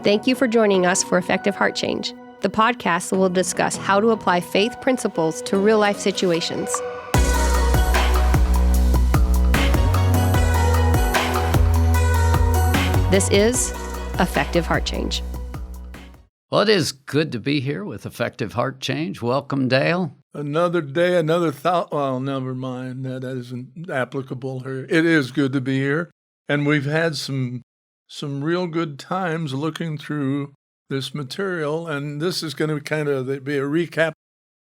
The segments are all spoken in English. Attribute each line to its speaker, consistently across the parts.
Speaker 1: Thank you for joining us for Effective Heart Change. The podcast will discuss how to apply faith principles to real-life situations. This is Effective Heart Change.
Speaker 2: Well, it is good to be here with Effective Heart Change. Welcome, Dale.
Speaker 3: Another day, another thought. Well, never mind. That isn't applicable here. It is good to be here. And we've had some real good times looking through this material. And this is going to kind of be a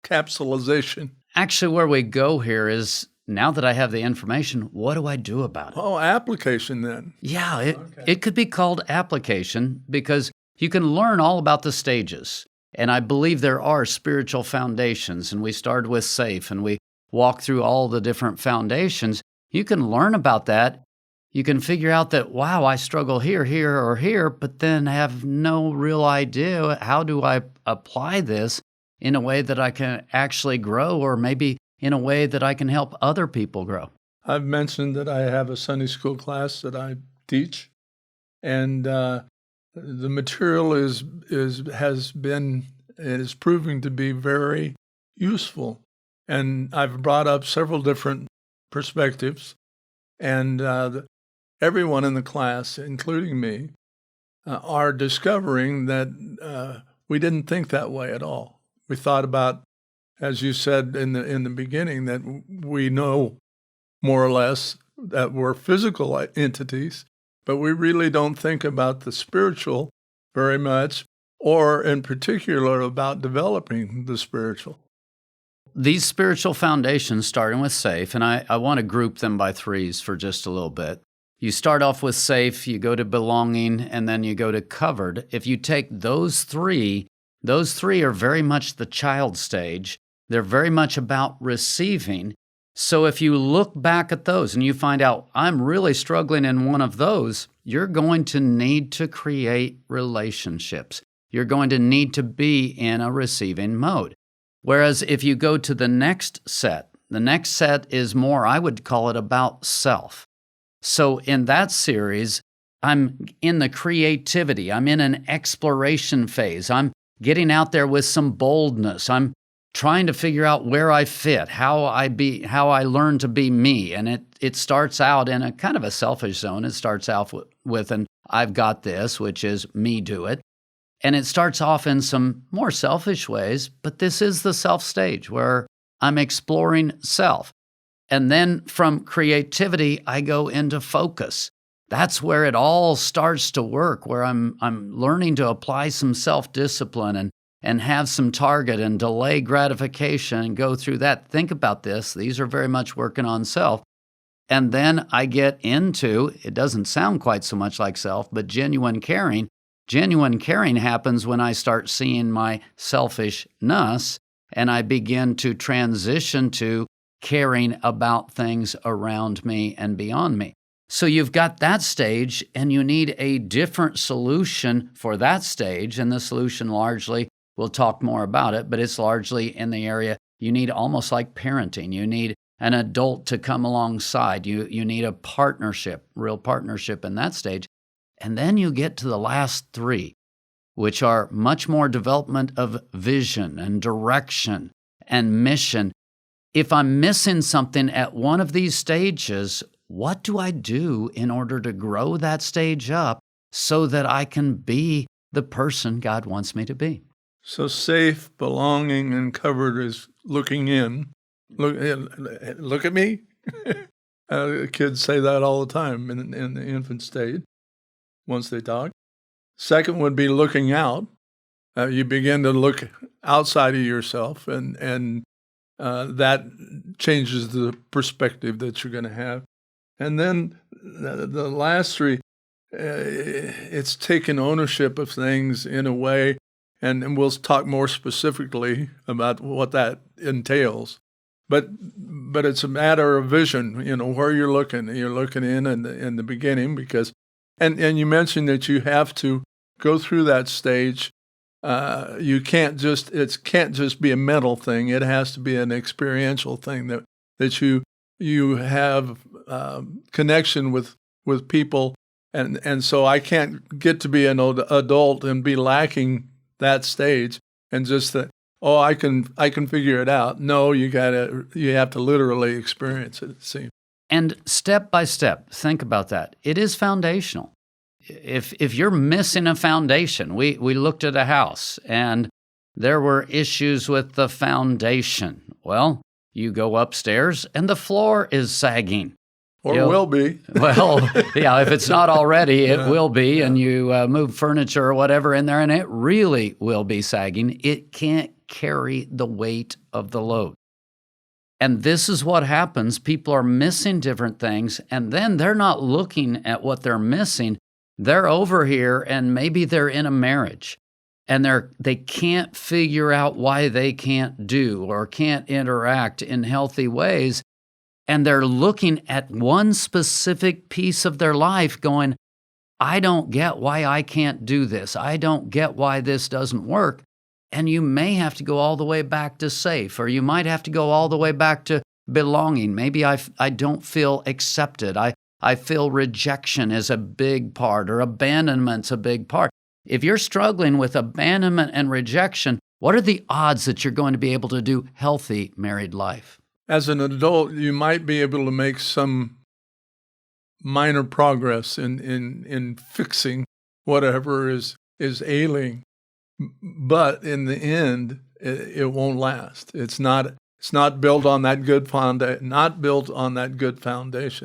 Speaker 3: capsulization.
Speaker 2: Actually, where we go here is, now that I have the information, what do I do about it?
Speaker 3: Oh, application then.
Speaker 2: Yeah, it could be called application because you can learn all about the stages. And I believe there are spiritual foundations, and we started with SAFE, and we walk through all the different foundations. You can learn about that. You can figure out that, wow, I struggle here, here, or here, but then have no real idea how do I apply this in a way that I can actually grow, or maybe in a way that I can help other people grow.
Speaker 3: I've mentioned that I have a Sunday school class that I teach, and the material is proving to be very useful. And I've brought up several different perspectives, and everyone in the class, including me, are discovering that we didn't think that way at all. We thought about, as you said in the beginning, that we know more or less that we're physical entities, but we really don't think about the spiritual very much, or in particular about developing the spiritual.
Speaker 2: These spiritual foundations, starting with SAFE, and I want to group them by threes for just a little bit. You start off with SAFE, you go to belonging, and then you go to covered. If you take those three are very much the child stage. They're very much about receiving. So if you look back at those and you find out, I'm really struggling in one of those, you're going to need to create relationships. You're going to need to be in a receiving mode. Whereas if you go to the next set is more, I would call it about self. So in that series, I'm in the creativity. I'm in an exploration phase. I'm getting out there with some boldness. I'm trying to figure out where I fit, how I learn to be me. And it starts out in a kind of a selfish zone. It starts out with an I've got this, which is me do it. And it starts off in some more selfish ways, but this is the self stage where I'm exploring self. And then from creativity, I go into focus. That's where it all starts to work, where I'm learning to apply some self-discipline and have some target and delay gratification and go through that. Think about this. These are very much working on self. And then I get into, it doesn't sound quite so much like self, but genuine caring. Genuine caring happens when I start seeing my selfishness and I begin to transition to caring about things around me and beyond me. So you've got that stage, and you need a different solution for that stage, and the solution largely, we'll talk more about it, but it's largely in the area, you need almost like parenting. You need an adult to come alongside. You need a partnership, real partnership in that stage. And then you get to the last three, which are much more development of vision and direction and mission. If I'm missing something at one of these stages, what do I do in order to grow that stage up so that I can be the person God wants me to be?
Speaker 3: So safe, belonging, and covered is looking in. Look at me. Kids say that all the time in the infant stage once they talk. Second would be looking out. You begin to look outside of yourself, and that changes the perspective that you're going to have. And then the last three, it's taking ownership of things in a way, and we'll talk more specifically about what that entails. But it's a matter of vision, where you're looking. You're looking in the beginning because, and you mentioned that you have to go through that stage. It can't just be a mental thing. It has to be an experiential thing that you have connection with people And so I can't get to be an adult and be lacking that stage and just that, oh, I can figure it out. No, you have to literally experience it seems.
Speaker 2: And step by step, think about that. It is foundational. If you're missing a foundation, we looked at a house and there were issues with the foundation. Well, you go upstairs and the floor is sagging.
Speaker 3: Or will be.
Speaker 2: Well, yeah, if it's not already, it will be, and you move furniture or whatever in there, and it really will be sagging. It can't carry the weight of the load. And this is what happens. People are missing different things, and then they're not looking at what they're missing. They're over here, and maybe they're in a marriage, and they can't figure out why they can't do or can't interact in healthy ways. And they're looking at one specific piece of their life going, I don't get why I can't do this. I don't get why this doesn't work. And you may have to go all the way back to safe, or you might have to go all the way back to belonging. Maybe I don't feel accepted. I feel rejection is a big part, or abandonment's a big part. If you're struggling with abandonment and rejection, what are the odds that you're going to be able to do healthy married life?
Speaker 3: As an adult, you might be able to make some minor progress in fixing whatever is ailing, but in the end, it won't last. It's not built on that good foundation,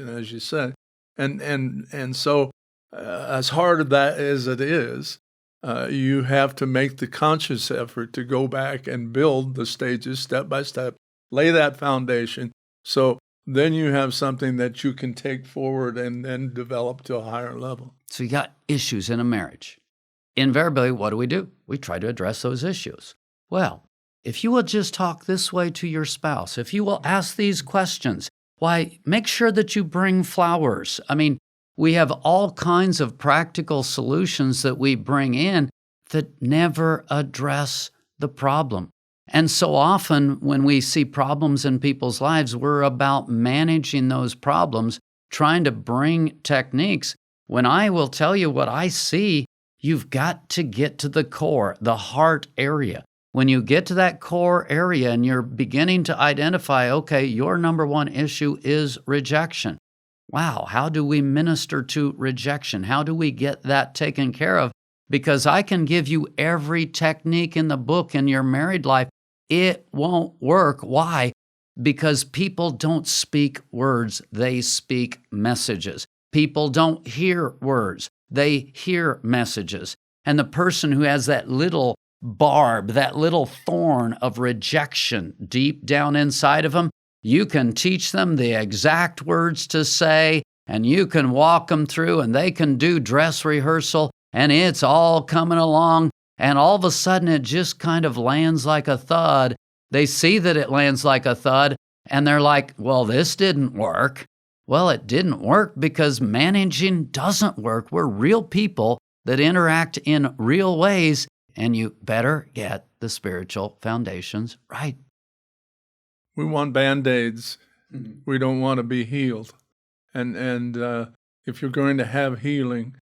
Speaker 3: as you said, and so as hard as it is, you have to make the conscious effort to go back and build the stages step by step. Lay that foundation, so then you have something that you can take forward and then develop to a higher level.
Speaker 2: So you got issues in a marriage. Invariably, what do? We try to address those issues. Well, if you will just talk this way to your spouse, if you will ask these questions, why, make sure that you bring flowers. I mean, we have all kinds of practical solutions that we bring in that never address the problem. And so often when we see problems in people's lives, we're about managing those problems, trying to bring techniques. When I will tell you what I see, you've got to get to the core, the heart area. When you get to that core area and you're beginning to identify, okay, your number one issue is rejection. Wow, how do we minister to rejection? How do we get that taken care of? Because I can give you every technique in the book in your married life. It won't work. Why? Because people don't speak words, they speak messages. People don't hear words, they hear messages. And the person who has that little barb, that little thorn of rejection deep down inside of them, you can teach them the exact words to say, and you can walk them through, and they can do dress rehearsal, and it's all coming along. And all of a sudden, it just kind of lands like a thud. They see that it lands like a thud, and they're like, well, this didn't work. Well, it didn't work because managing doesn't work. We're real people that interact in real ways, and you better get the spiritual foundations right.
Speaker 3: We want Band-Aids. We don't want to be healed. And if you're going to have healing,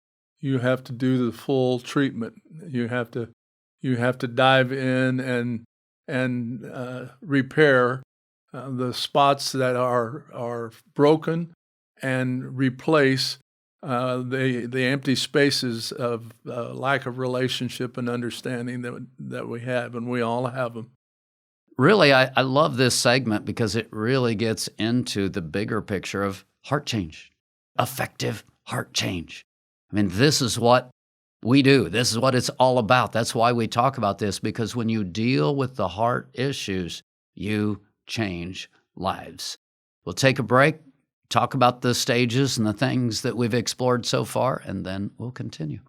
Speaker 3: you have to do the full treatment. You have to dive in and repair the spots that are broken and replace the empty spaces of lack of relationship and understanding that we have, and we all have them.
Speaker 2: Really, I love this segment because it really gets into the bigger picture of heart change, effective heart change. I mean, this is what we do. This is what it's all about. That's why we talk about this, because when you deal with the heart issues, you change lives. We'll take a break, talk about the stages and the things that we've explored so far, and then we'll continue.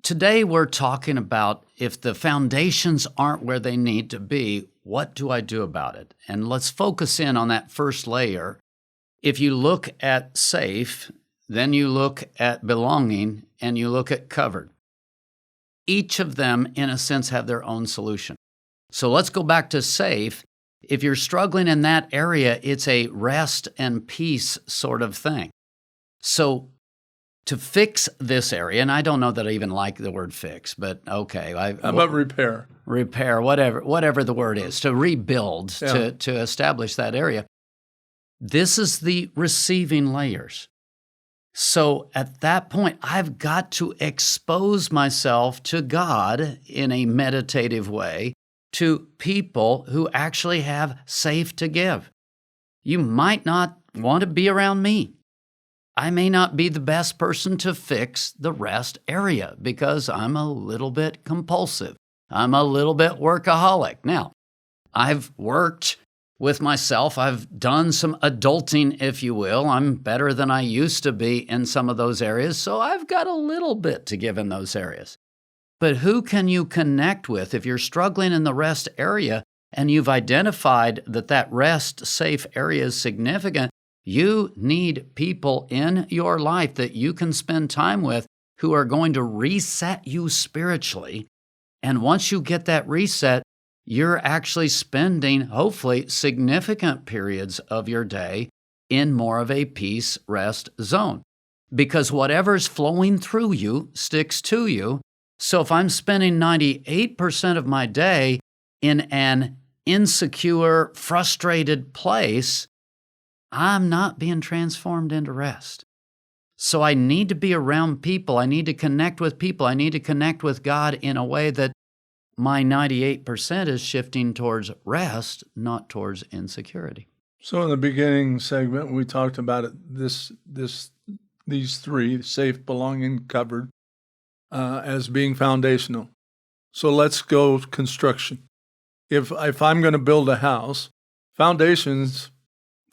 Speaker 2: Today, we're talking about if the foundations aren't where they need to be, what do I do about it? And let's focus in on that first layer. If you look at SAFE, then you look at belonging, and you look at covered. Each of them, in a sense, have their own solution. So let's go back to safe. If you're struggling in that area, it's a rest and peace sort of thing. So to fix this area, and I don't know that I even like the word fix, but okay.
Speaker 3: How about repair?
Speaker 2: Repair, whatever the word is, to rebuild, to establish that area. This is the receiving layers. So at that point, I've got to expose myself to God in a meditative way, to people who actually have safe to give. You might not want to be around me. I may not be the best person to fix the rest area because I'm a little bit compulsive. I'm a little bit workaholic. Now, I've worked with myself. I've done some adulting, if you will. I'm better than I used to be in some of those areas, so I've got a little bit to give in those areas. But who can you connect with if you're struggling in the rest area and you've identified that rest safe area is significant? You need people in your life that you can spend time with who are going to reset you spiritually. And once you get that reset, you're actually spending, hopefully, significant periods of your day in more of a peace rest zone. Because whatever's flowing through you sticks to you. So if I'm spending 98% of my day in an insecure, frustrated place, I'm not being transformed into rest. So I need to be around people. I need to connect with people. I need to connect with God in a way that my 98% is shifting towards rest, not towards insecurity.
Speaker 3: So in the beginning segment, we talked about these three, safe, belonging, covered, as being foundational. So let's go construction. If I'm going to build a house, foundations,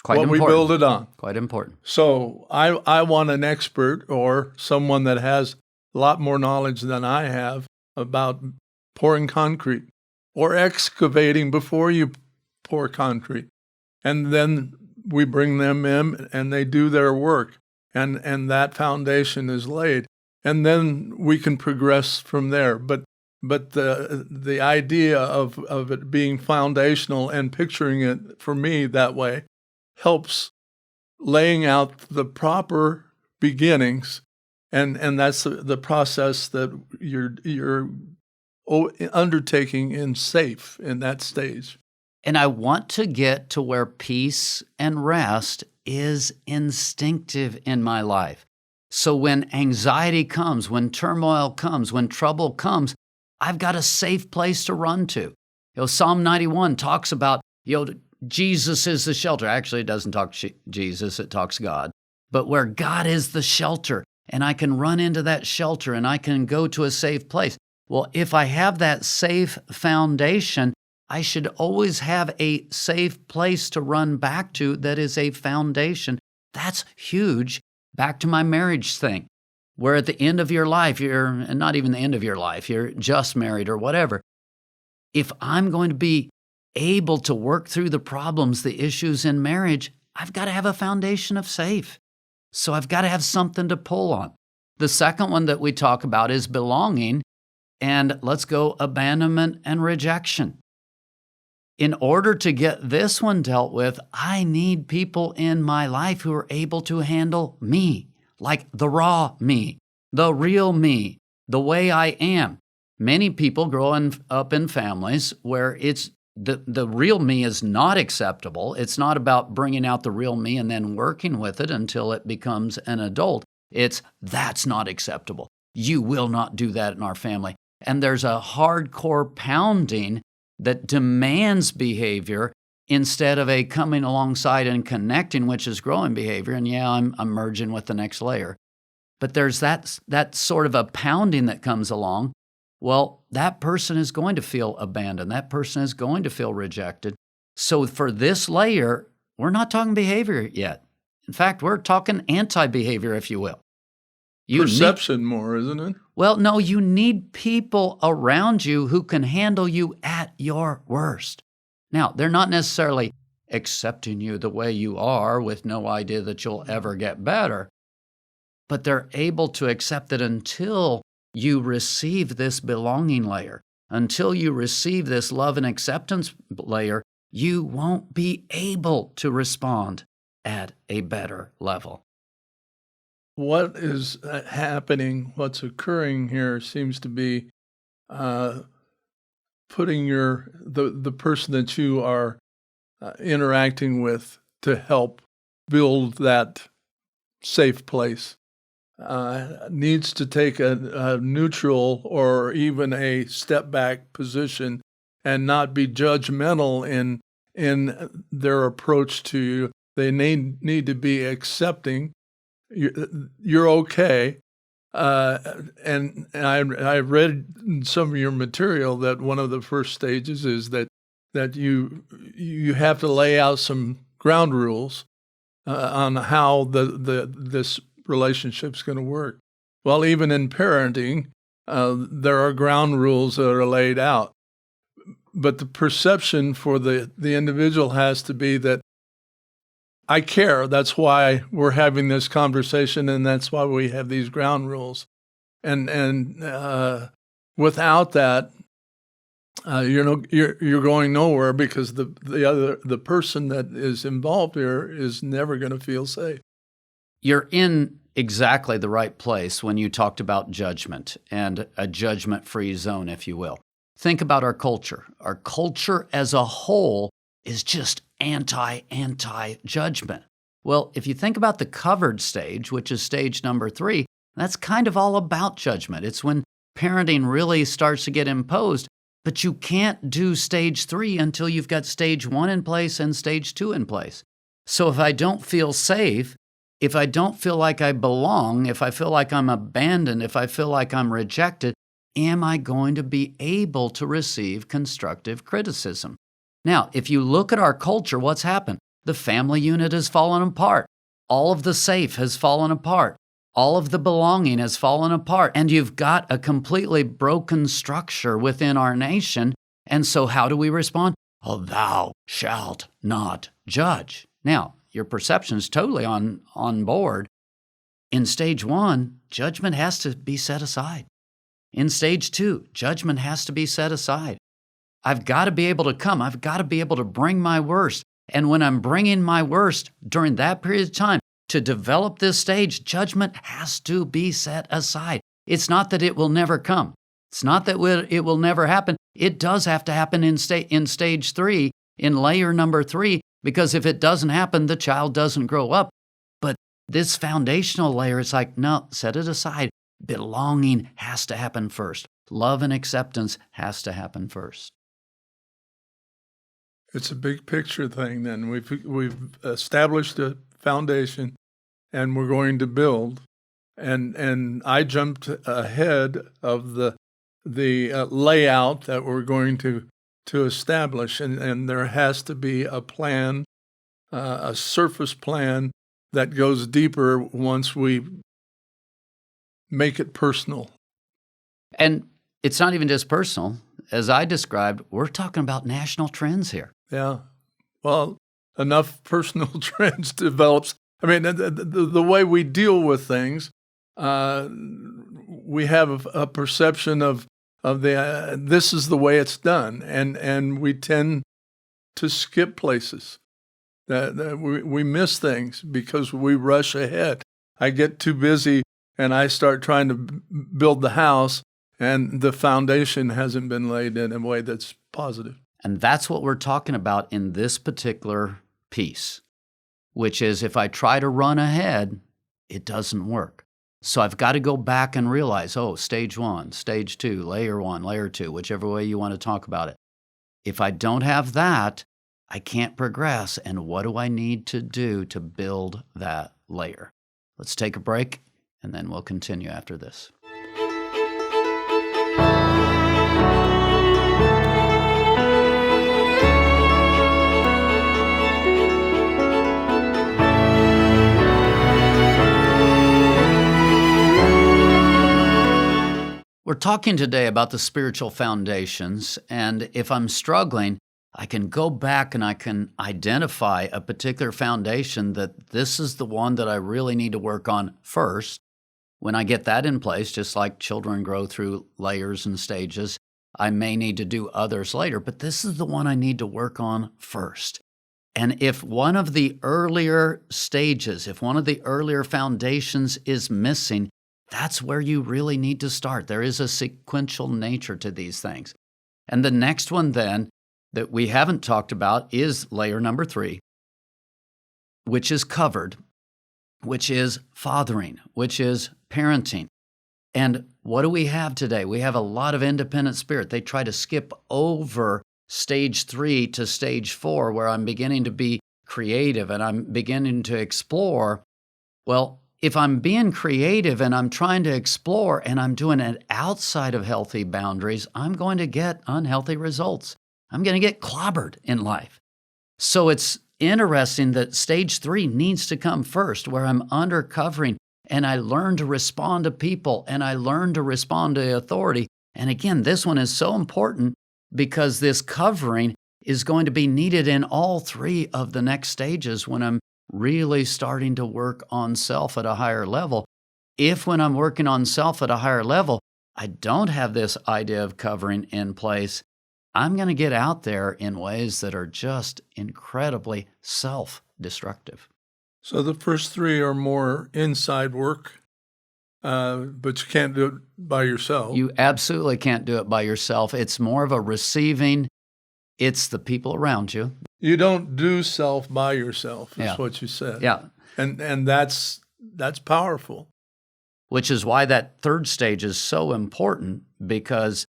Speaker 2: Quite
Speaker 3: what
Speaker 2: important.
Speaker 3: we build it on.
Speaker 2: Quite important.
Speaker 3: So I want an expert or someone that has a lot more knowledge than I have about pouring concrete or excavating before you pour concrete. And then we bring them in and they do their work and that foundation is laid. And then we can progress from there. But the idea of it being foundational and picturing it for me that way helps laying out the proper beginnings, and that's the process that you're undertaking in safe in that stage.
Speaker 2: And I want to get to where peace and rest is instinctive in my life. So when anxiety comes, when turmoil comes, when trouble comes, I've got a safe place to run to. Psalm 91 talks about, Jesus is the shelter. Actually, it doesn't talk Jesus, it talks God. But where God is the shelter, and I can run into that shelter and I can go to a safe place. Well, if I have that safe foundation, I should always have a safe place to run back to that is a foundation. That's huge. Back to my marriage thing, where at the end of your life, and not even the end of your life, you're just married or whatever. If I'm going to be able to work through the problems, the issues in marriage, I've got to have a foundation of safe. So I've got to have something to pull on. The second one that we talk about is belonging, and let's go abandonment and rejection. In order to get this one dealt with, I need people in my life who are able to handle me, like the raw me, the real me, the way I am. Many people growing up in families where it's the real me is not acceptable. It's not about bringing out the real me and then working with it until it becomes an adult. That's not acceptable. You will not do that in our family. And there's a hardcore pounding that demands behavior instead of a coming alongside and connecting, which is growing behavior. And yeah, I'm merging with the next layer. But there's that sort of a pounding that comes along. Well, that person is going to feel abandoned. That person is going to feel rejected. So for this layer, we're not talking behavior yet. In fact, we're talking anti-behavior, if you will.
Speaker 3: Perception more, isn't it?
Speaker 2: Well, no, you need people around you who can handle you at your worst. Now, they're not necessarily accepting you the way you are with no idea that you'll ever get better. but they're able to accept it until you receive this belonging layer, until you receive this love and acceptance layer. You won't be able to respond at a better level.
Speaker 3: What is happening, what's occurring here seems to be putting the person that you are interacting with to help build that safe place needs to take a neutral or even a step back position and not be judgmental in their approach to you. They need to be accepting. You're okay. And I read in some of your material that one of the first stages is that you have to lay out some ground rules on how this relationship's going to work. Well, even in parenting, there are ground rules that are laid out, but the perception for the individual has to be that I care. That's why we're having this conversation, and that's why we have these ground rules. And without that, you're going nowhere, because the person that is involved here is never going to feel safe.
Speaker 2: You're in exactly the right place when you talked about judgment and a judgment-free zone, if you will. Think about our culture. Our culture as a whole is just anti-judgment. Well, if you think about the covered stage, which is stage number 3, that's kind of all about judgment. It's when parenting really starts to get imposed, but you can't do stage 3 until you've got stage 1 in place and stage 2 in place. So if I don't feel safe, if I don't feel like I belong, if I feel like I'm abandoned, if I feel like I'm rejected, am I going to be able to receive constructive criticism? Now, if you look at our culture, what's happened? The family unit has fallen apart. All of the safe has fallen apart. All of the belonging has fallen apart. And you've got a completely broken structure within our nation. And so how do we respond? Oh, thou shalt not judge. Now, your perception is totally on board. In stage 1, judgment has to be set aside. In stage 2, judgment has to be set aside. I've got to be able to come. I've got to be able to bring my worst. And when I'm bringing my worst during that period of time to develop this stage, judgment has to be set aside. It's not that it will never come. It's not that it will never happen. It does have to happen in stage 3, in layer number 3, because if it doesn't happen, the child doesn't grow up. But this foundational layer is like, no, set it aside. Belonging has to happen first. Love and acceptance has to happen first.
Speaker 3: It's a big picture thing. Then we've established a foundation, and we're going to build. And I jumped ahead of the layout that we're going to establish, and there has to be a plan, a surface plan that goes deeper once we make it personal.
Speaker 2: And it's not even just personal. As I described, we're talking about national trends here.
Speaker 3: Yeah. Well, enough personal trends develops. I mean, the way we deal with things, we have a perception of this is the way it's done, and we tend to skip places. That we miss things because we rush ahead. I get too busy and I start trying to build the house, and the foundation hasn't been laid in a way that's positive.
Speaker 2: And that's what we're talking about in this particular piece, which is if I try to run ahead, it doesn't work. So I've got to go back and realize, stage 1, stage 2, layer 1, layer 2, whichever way you want to talk about it. If I don't have that, I can't progress. And what do I need to do to build that layer? Let's take a break, and then we'll continue after this. We're talking today about the spiritual foundations, and if I'm struggling, I can go back and I can identify a particular foundation that this is the one that I really need to work on first, When I get that in place, just like children grow through layers and stages, I may need to do others later, but this is the one I need to work on first. And if one of the earlier stages, if one of the earlier foundations is missing, that's where you really need to start. There is a sequential nature to these things. And the next one then that we haven't talked about is layer number 3, which is covered, which is fathering, which is parenting. And what do we have today? We have a lot of independent spirit. They try to skip over stage 3 to stage 4, where I'm beginning to be creative and I'm beginning to explore. Well, if I'm being creative and I'm trying to explore and I'm doing it outside of healthy boundaries, I'm going to get unhealthy results. I'm going to get clobbered in life. So it's interesting that stage 3 needs to come first, where I'm undercovering and I learn to respond to people and I learn to respond to authority. And again, this one is so important because this covering is going to be needed in all 3 of the next stages when I'm really starting to work on self at a higher level. If when I'm working on self at a higher level, I don't have this idea of covering in place, I'm going to get out there in ways that are just incredibly self-destructive.
Speaker 3: So the first 3 are more inside work, but you can't do it by yourself.
Speaker 2: You absolutely can't do it by yourself. It's more of a receiving. It's the people around you.
Speaker 3: You don't do self by yourself, is
Speaker 2: Yeah.
Speaker 3: what you said.
Speaker 2: Yeah.
Speaker 3: And that's powerful.
Speaker 2: Which is why that 3rd stage is so important, because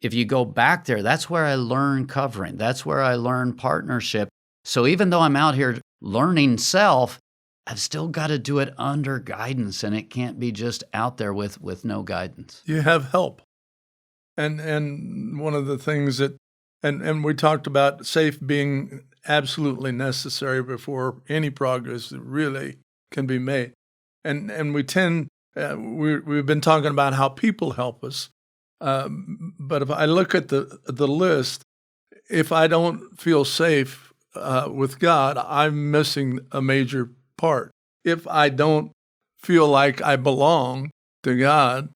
Speaker 2: if you go back there, that's where I learn covering. That's where I learn partnership. So even though I'm out here learning self, I've still got to do it under guidance, and it can't be just out there with no guidance.
Speaker 3: You have help. And one of the things that, and we talked about safe being absolutely necessary before any progress really can be made. And we tend, we've been talking about how people help us. But if I look at the list, if I don't feel safe with God, I'm missing a major part. If I don't feel like I belong to God,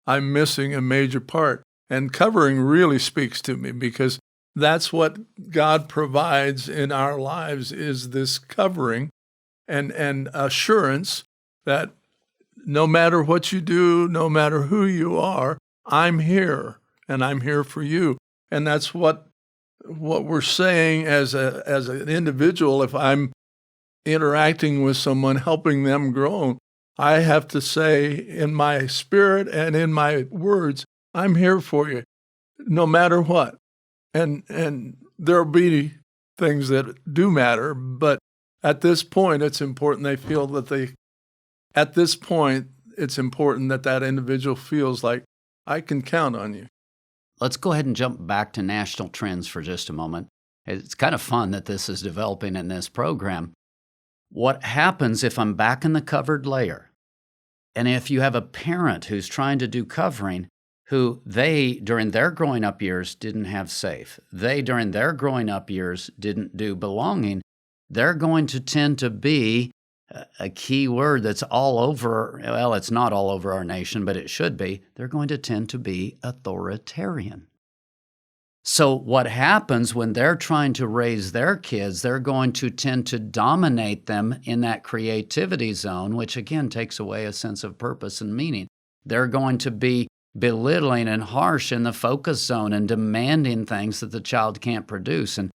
Speaker 3: I'm missing a major part. And covering really speaks to me, because that's what God provides in our lives, is this covering and assurance that no matter what you do, no matter who you are, I'm here, and I'm here for you. And that's what we're saying as an individual. If I'm interacting with someone, helping them grow, I have to say in my spirit and in my words, I'm here for you, no matter what. And there'll be things that do matter, but at this point, it's important they feel that it's important that that individual feels like, I can count on you.
Speaker 2: Let's go ahead and jump back to national trends for just a moment. It's kind of fun that this is developing in this program. What happens if I'm back in the covered layer, and if you have a parent who's trying to do covering, who they, during their growing up years, didn't have safe. They, during their growing up years, didn't do belonging. They're going to tend to be a key word that's all over, well, it's not all over our nation, but it should be. They're going to tend to be authoritarian. So what happens when they're trying to raise their kids, they're going to tend to dominate them in that creativity zone, which again takes away a sense of purpose and meaning. They're going to be belittling and harsh in the focus zone and demanding things that the child can't produce. And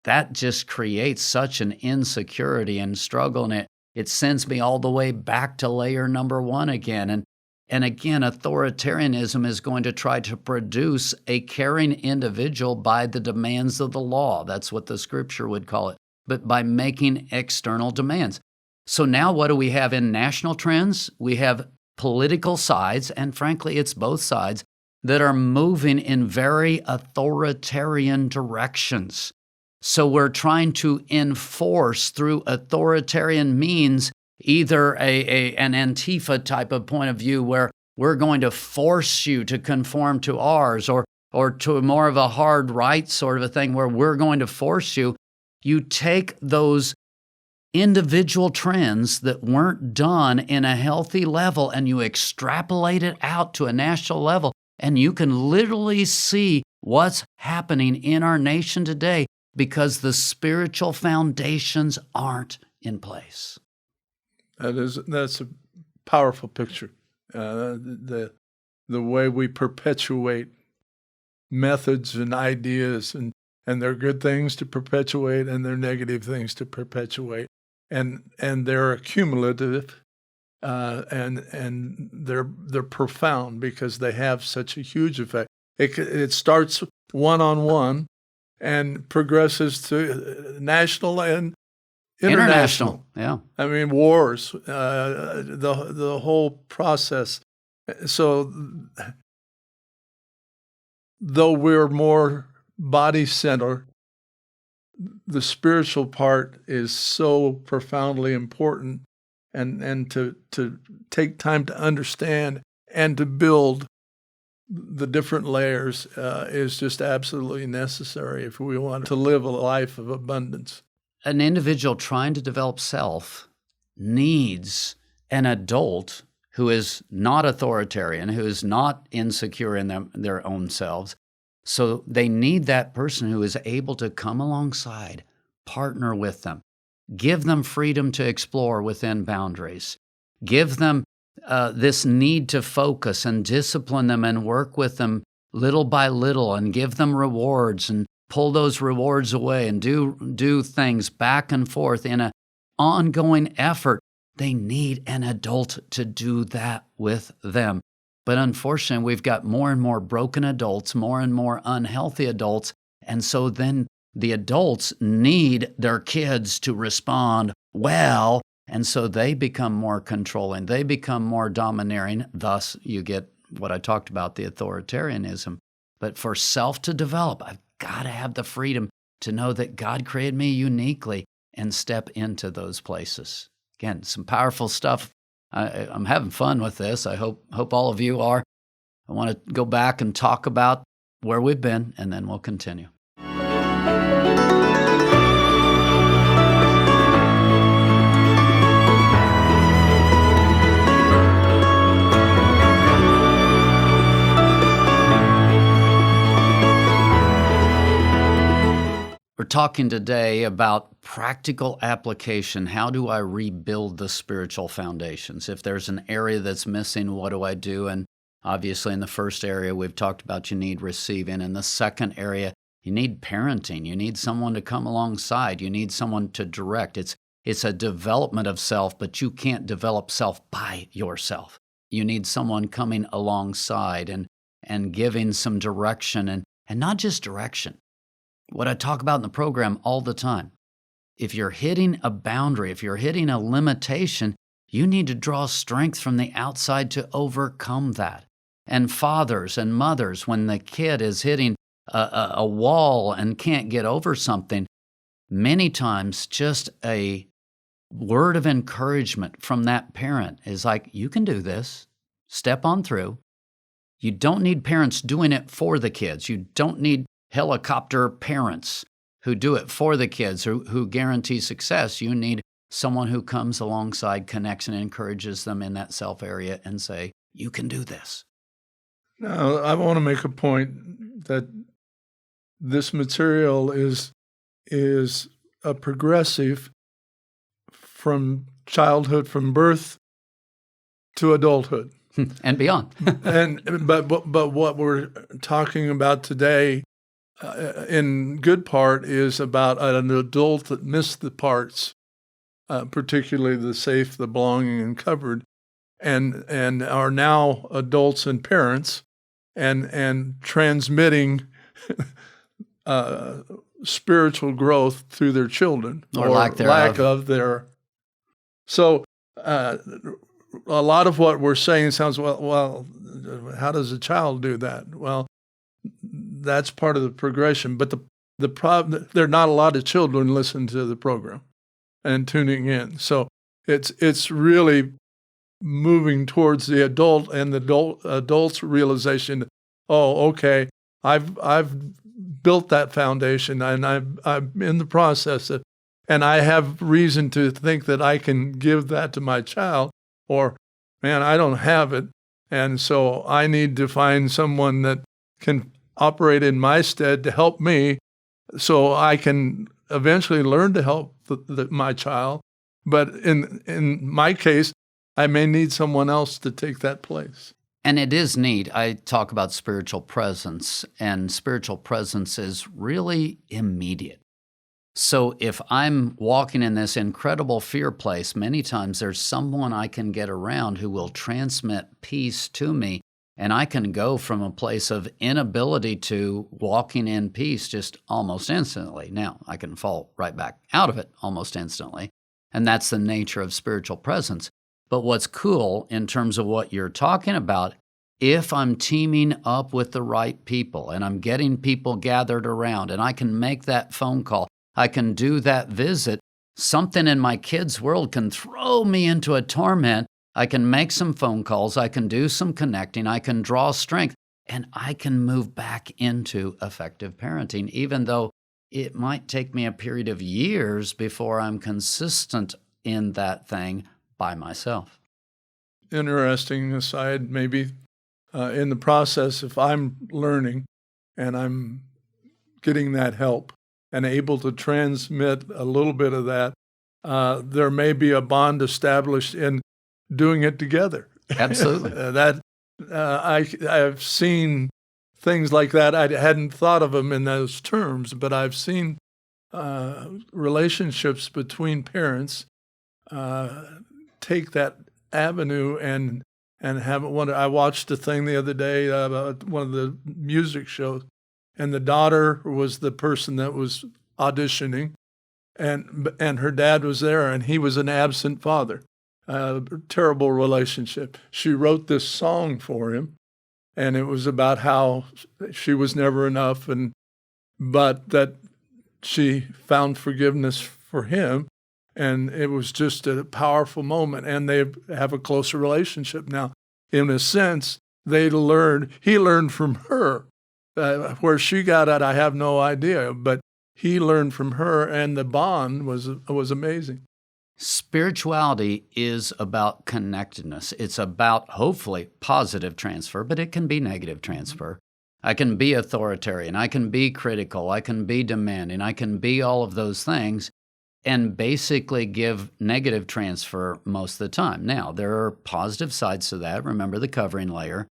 Speaker 2: that just creates such an insecurity and struggle, and it sends me all the way back to layer number 1 again. And again, authoritarianism is going to try to produce a caring individual by the demands of the law. That's what the scripture would call it, but by making external demands. So now what do we have in national trends? We have political sides, and frankly, it's both sides, that are moving in very authoritarian directions. So we're trying to enforce through authoritarian means either an Antifa type of point of view where we're going to force you to conform to ours, or to more of a hard right sort of a thing where we're going to force you. You take those individual trends that weren't done in a healthy level, and you extrapolate it out to a national level, and you can literally see what's happening in our nation today because the spiritual foundations aren't in place.
Speaker 3: That's a powerful picture. The way we perpetuate methods and ideas, and there are good things to perpetuate and there are negative things to perpetuate, and they're accumulative, and they're profound because they have such a huge effect. It starts one-on-one and progresses to national and international.
Speaker 2: Yeah.
Speaker 3: I mean, wars, the whole process. So, though we're more body-centered, the spiritual part is so profoundly important, and to take time to understand and to build the different layers is just absolutely necessary if we want to live a life of abundance.
Speaker 2: An individual trying to develop self needs an adult who is not authoritarian, who is not insecure in their own selves. So they need that person who is able to come alongside, partner with them, give them freedom to explore within boundaries, give them this need to focus and discipline them and work with them little by little and give them rewards and pull those rewards away and do things back and forth in an ongoing effort. They need an adult to do that with them. But unfortunately, we've got more and more broken adults, more and more unhealthy adults, and so then the adults need their kids to respond well, and so they become more controlling, they become more domineering, thus you get what I talked about, the authoritarianism. But for self to develop, I've got to have the freedom to know that God created me uniquely and step into those places. Again, some powerful stuff. I'm having fun with this. I hope all of you are. I want to go back and talk about where we've been, and then we'll continue. We're talking today about practical application. How do I rebuild the spiritual foundations? If there's an area that's missing, what do I do? And obviously in the first area, we've talked about you need receiving. In the second area, you need parenting. You need someone to come alongside. You need someone to direct. It's a development of self, but you can't develop self by yourself. You need someone coming alongside and giving some direction, and not just direction. What I talk about in the program all the time. If you're hitting a boundary, if you're hitting a limitation, you need to draw strength from the outside to overcome that. And fathers and mothers, when the kid is hitting a wall and can't get over something, many times just a word of encouragement from that parent is like, you can do this, step on through. You don't need parents doing it for the kids. You don't need helicopter parents who do it for the kids, who guarantee success. You need someone who comes alongside, connects, and encourages them in that self area and say, you can do this.
Speaker 3: Now, I want to make a point that this material is a progressive from childhood, from birth to adulthood.
Speaker 2: And beyond.
Speaker 3: But what we're talking about today in good part is about an adult that missed the parts, particularly the safe, the belonging, and covered, and are now adults and parents, and transmitting spiritual growth through their children
Speaker 2: or lack
Speaker 3: of their. So a lot of what we're saying sounds well. How does a child do that? Well, that's part of the progression. But the problem, there are not a lot of children listening to the program and tuning in. So it's really moving towards the adult and the adult's realization. Oh, okay, I've built that foundation, and I'm in the process of and I have reason to think that I can give that to my child, or, man, I don't have it, and so I need to find someone that can operate in my stead to help me so I can eventually learn to help my child. But in my case, I may need someone else to take that place.
Speaker 2: And it is neat. I talk about spiritual presence, and spiritual presence is really immediate. So if I'm walking in this incredible fear place, many times there's someone I can get around who will transmit peace to me, and I can go from a place of inability to walking in peace just almost instantly. Now, I can fall right back out of it almost instantly, and that's the nature of spiritual presence. But what's cool in terms of what you're talking about, if I'm teaming up with the right people and I'm getting people gathered around and I can make that phone call, I can do that visit, something in my kid's world can throw me into a torment. I can make some phone calls, I can do some connecting, I can draw strength, and I can move back into effective parenting, even though it might take me a period of years before I'm consistent in that thing by myself.
Speaker 3: Interesting aside, maybe in the process, if I'm learning and I'm getting that help and able to transmit a little bit of that, there may be a bond established in doing it together.
Speaker 2: Absolutely.
Speaker 3: I've seen things like that. I hadn't thought of them in those terms, but I've seen relationships between parents take that avenue and have one. I watched a thing the other day about one of the music shows, and the daughter was the person that was auditioning, and her dad was there, and he was an absent father. Terrible relationship. She wrote this song for him, and it was about how she was never enough, but that she found forgiveness for him, and it was just a powerful moment, and they have a closer relationship now. In a sense, he learned from her. Where she got at, I have no idea, but he learned from her, and the bond was amazing.
Speaker 2: Spirituality is about connectedness. It's about, hopefully, positive transfer, but it can be negative transfer. I can be authoritarian, I can be critical, I can be demanding, I can be all of those things and basically give negative transfer most of the time. Now, there are positive sides to that. Remember the covering layer.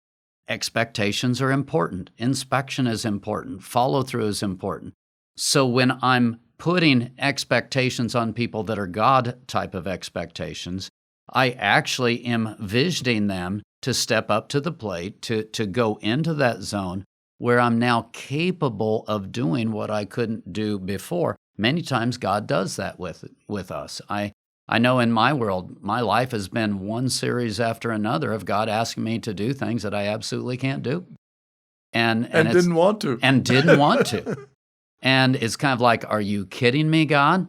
Speaker 2: Expectations are important. Inspection is important. Follow-through is important. So when I'm putting expectations on people that are God type of expectations, I actually am visioning them to step up to the plate, to go into that zone where I'm now capable of doing what I couldn't do before. Many times God does that with us. I know in my world, my life has been one series after another of God asking me to do things that I absolutely can't do. And
Speaker 3: didn't want to.
Speaker 2: And didn't want to. And it's kind of like, are you kidding me, God?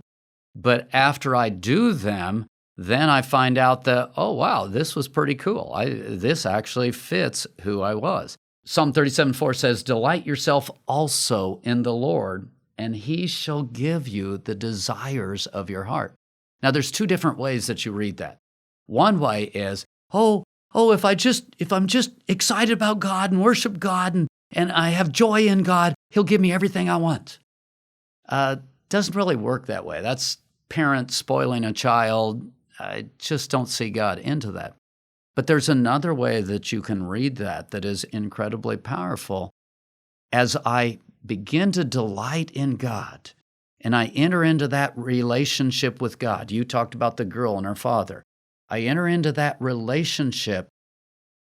Speaker 2: But after I do them, then I find out that, oh, wow, this was pretty cool. This actually fits who I was. Psalm 37:4 says, delight yourself also in the Lord, and he shall give you the desires of your heart. Now, there's two different ways that you read that. One way is, if I'm just excited about God and worship God and I have joy in God, he'll give me everything I want. Doesn't really work that way. That's parents spoiling a child. I just don't see God into that. But there's another way that you can read that is incredibly powerful. As I begin to delight in God and I enter into that relationship with God, you talked about the girl and her father. I enter into that relationship.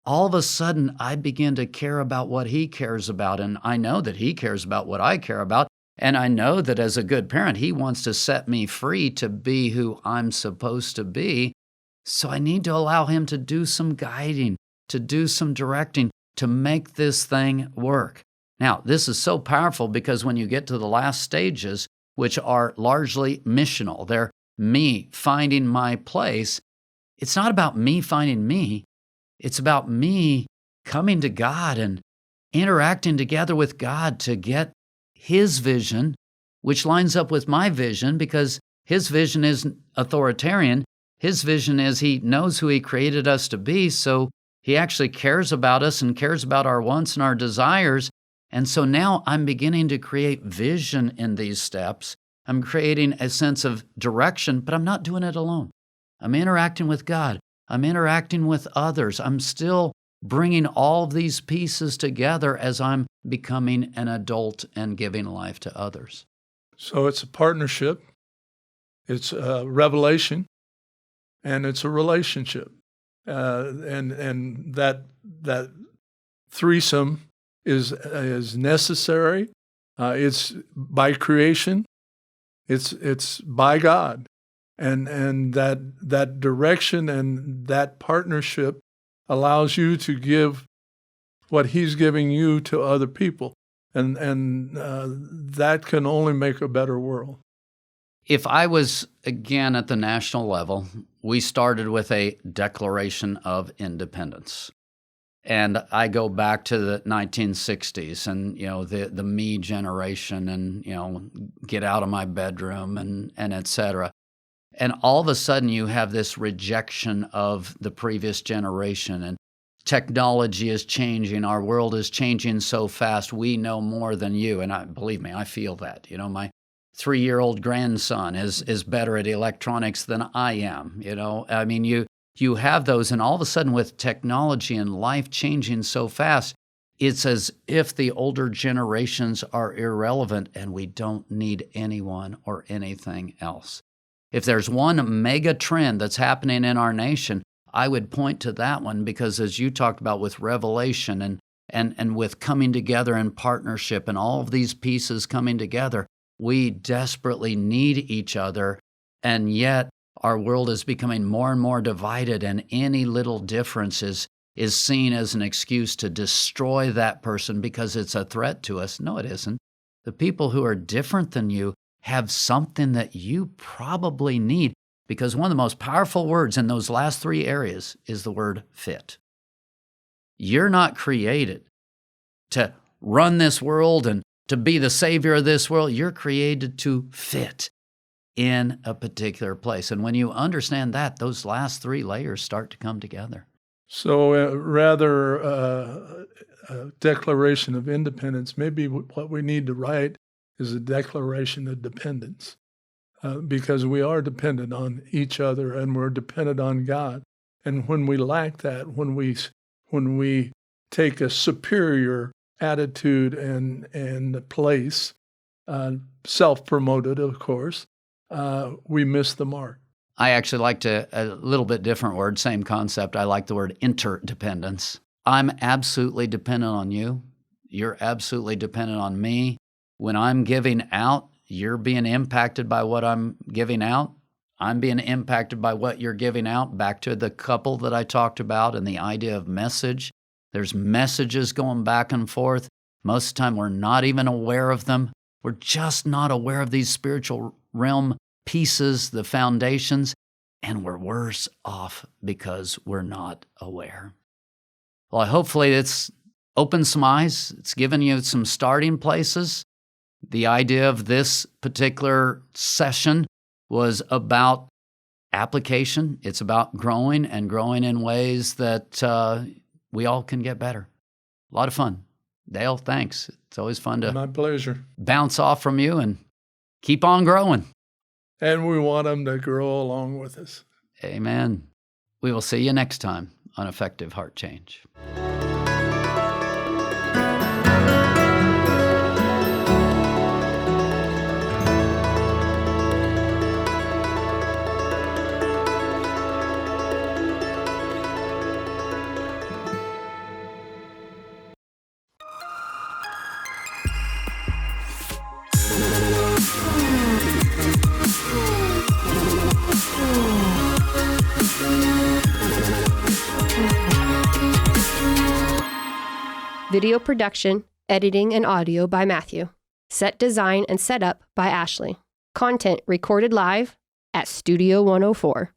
Speaker 2: All of a sudden, I begin to care about what he cares about, and I know that he cares about what I care about, and I know that as a good parent, he wants to set me free to be who I'm supposed to be. So I need to allow him to do some guiding, to do some directing, to make this thing work. Now, this is so powerful because when you get to the last stages, which are largely missional, they're me finding my place. It's not about me finding me. It's about me coming to God and interacting together with God to get his vision, which lines up with my vision because His vision isn't authoritarian. His vision is he knows who he created us to be, so he actually cares about us and cares about our wants and our desires. And so now I'm beginning to create vision in these steps. I'm creating a sense of direction, but I'm not doing it alone. I'm interacting with God. I'm interacting with others. I'm still bringing all of these pieces together as I'm becoming an adult and giving life to others.
Speaker 3: So it's a partnership, it's a revelation, and it's a relationship. And that threesome is necessary. It's by creation. It's by God, and that direction and that partnership allows you to give what He's giving you to other people, and that can only make a better world.
Speaker 2: If I was, again, at the national level, we started with a Declaration of Independence. And I go back to the 1960s and, the me generation and, get out of my bedroom and et cetera. And all of a sudden you have this rejection of the previous generation, and technology is changing. Our world is changing so fast. We know more than you. And believe me, I feel that. My 3-year-old grandson is better at electronics than I am. You have those, and all of a sudden with technology and life changing so fast, it's as if the older generations are irrelevant and we don't need anyone or anything else. If there's one mega trend that's happening in our nation, I would point to that one, because as you talked about with revelation and with coming together in partnership and all of these pieces coming together, we desperately need each other, and yet our world is becoming more and more divided, and any little difference is seen as an excuse to destroy that person because it's a threat to us. No, it isn't. The people who are different than you have something that you probably need, because one of the most powerful words in those last 3 areas is the word fit. You're not created to run this world and to be the savior of this world. You're created to fit in a particular place. And when you understand that, those last 3 layers start to come together.
Speaker 3: So rather a declaration of independence, maybe what we need to write is a declaration of dependence, because we are dependent on each other and we're dependent on God. And when we lack that, when we take a superior attitude and place, self-promoted, of course, we miss the mark.
Speaker 2: I actually like a little bit different word, same concept. I like the word interdependence. I'm absolutely dependent on you. You're absolutely dependent on me. When I'm giving out, you're being impacted by what I'm giving out. I'm being impacted by what you're giving out. Back to the couple that I talked about and the idea of message. There's messages going back and forth. Most of the time, we're not even aware of them. We're just not aware of these spiritual realm pieces, the foundations, and we're worse off because we're not aware. Well, hopefully it's opened some eyes. It's given you some starting places. The idea of this particular session was about application. It's about growing and growing in ways that we all can get better. A lot of fun. Dale, thanks. It's always fun to
Speaker 3: My pleasure.
Speaker 2: bounce off from you and keep on growing.
Speaker 3: And we want them to grow along with us.
Speaker 2: Amen. We will see you next time on Effective Heart Change.
Speaker 1: Video production, editing, and audio by Matthew. Set design and setup by Ashley. Content recorded live at Studio 104.